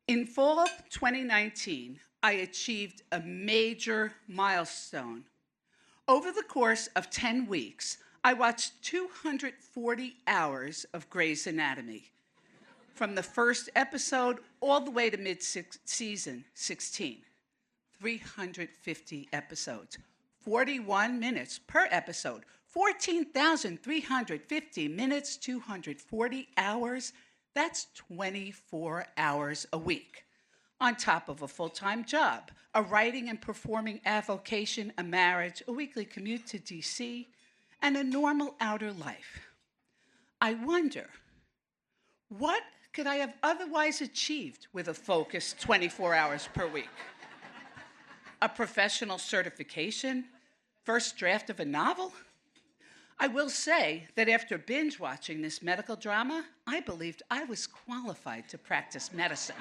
In fall of 2019, I achieved a major milestone. Over the course of 10 weeks, I watched 240 hours of Grey's Anatomy, from the first episode all the way to mid-season 16. 350 episodes, 41 minutes per episode, 14,350 minutes, 240 hours. That's 24 hours a week, on top of a full-time job, a writing and performing avocation, a marriage, a weekly commute to DC, and a normal outer life. I wonder, what could I have otherwise achieved with a focused 24 hours per week? A professional certification? First draft of a novel? I will say that after binge watching this medical drama, I believed I was qualified to practice medicine.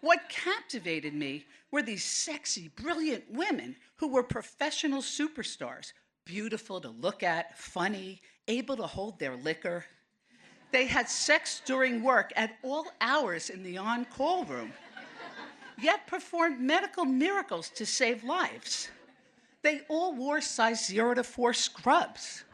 What captivated me were these sexy, brilliant women who were professional superstars, beautiful to look at, funny, able to hold their liquor. They had sex during work at all hours in the on-call room, yet performed medical miracles to save lives. They all wore size 0 to 4 scrubs.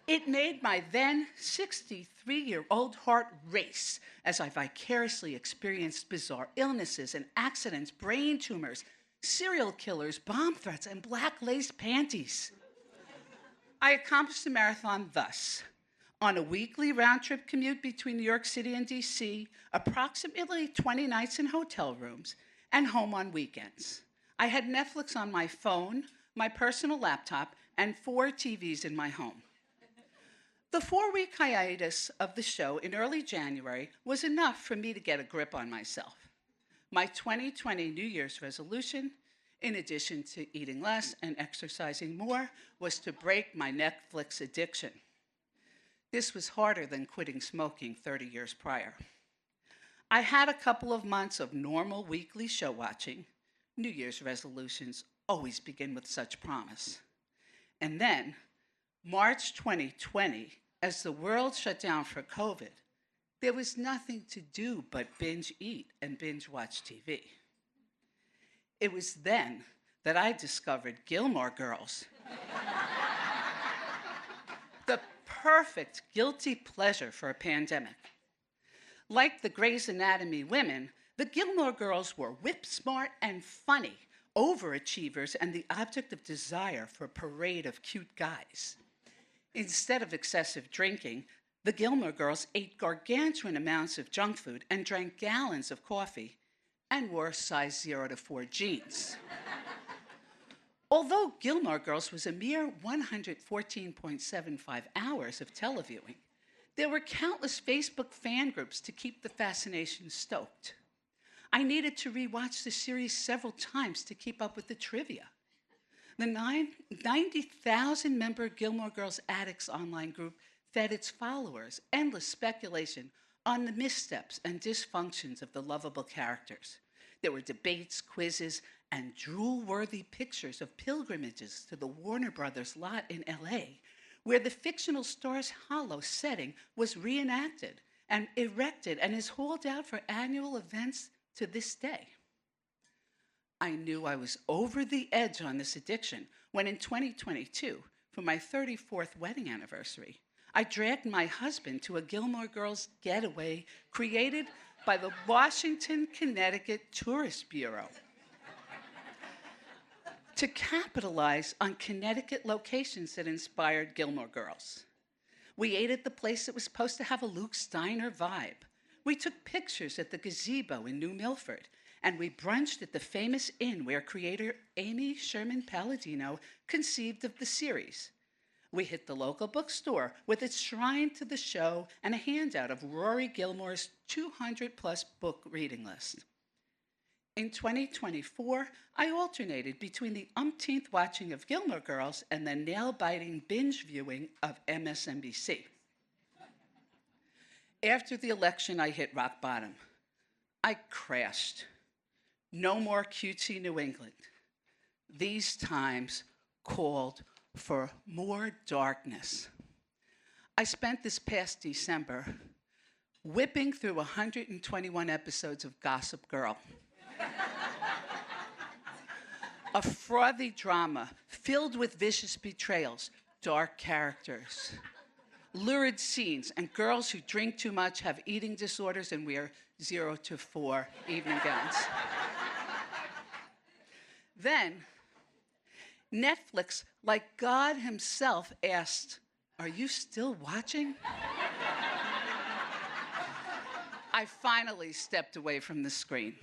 It made my then 63-year-old heart race as I vicariously experienced bizarre illnesses and accidents, brain tumors, serial killers, bomb threats, and black lace panties. I accomplished the marathon thus: on a weekly round-trip commute between New York City and DC, approximately 20 nights in hotel rooms, and home on weekends. I had Netflix on my phone, my personal laptop, and 4 TVs in my home. The 4-week hiatus of the show in early January was enough for me to get a grip on myself. My 2020 New Year's resolution, in addition to eating less and exercising more, was to break my Netflix addiction. This was harder than quitting smoking 30 years prior. I had a couple of months of normal weekly show watching. New Year's resolutions always begin with such promise. And then, March 2020, as the world shut down for COVID, there was nothing to do but binge eat and binge watch TV. It was then that I discovered Gilmore Girls, the perfect guilty pleasure for a pandemic. Like the Grey's Anatomy women, the Gilmore Girls were whip-smart and funny, overachievers, and the object of desire for a parade of cute guys. Instead of excessive drinking, the Gilmore Girls ate gargantuan amounts of junk food and drank gallons of coffee and wore size 0 to 4 jeans. Although Gilmore Girls was a mere 114.75 hours of televiewing, there were countless Facebook fan groups to keep the fascination stoked. I needed to rewatch the series several times to keep up with the trivia. The 90,000-member Gilmore Girls Addicts online group fed its followers endless speculation on the missteps and dysfunctions of the lovable characters. There were debates, quizzes, and drool-worthy pictures of pilgrimages to the Warner Brothers lot in LA, where the fictional Stars Hollow setting was reenacted and erected and is hauled out for annual events to this day. I knew I was over the edge on this addiction when in 2022, for my 34th wedding anniversary, I dragged my husband to a Gilmore Girls getaway created by the Washington, Connecticut Tourist Bureau to capitalize on Connecticut locations that inspired Gilmore Girls. We ate at the place that was supposed to have a Luke Steiner vibe. We took pictures at the gazebo in New Milford, and we brunched at the famous inn where creator Amy Sherman Palladino conceived of the series. We hit the local bookstore with its shrine to the show and a handout of Rory Gilmore's 200-plus book reading list. In 2024, I alternated between the umpteenth watching of Gilmore Girls and the nail-biting binge viewing of MSNBC. After the election, I hit rock bottom. I crashed. No more cutesy New England. These times called for more darkness. I spent this past December whipping through 121 episodes of Gossip Girl. A frothy drama filled with vicious betrayals, dark characters, lurid scenes, and girls who drink too much, have eating disorders, and wear 0 to 4 evening gowns. Then, Netflix, like God himself, asked, "Are you still watching?" I finally stepped away from the screen.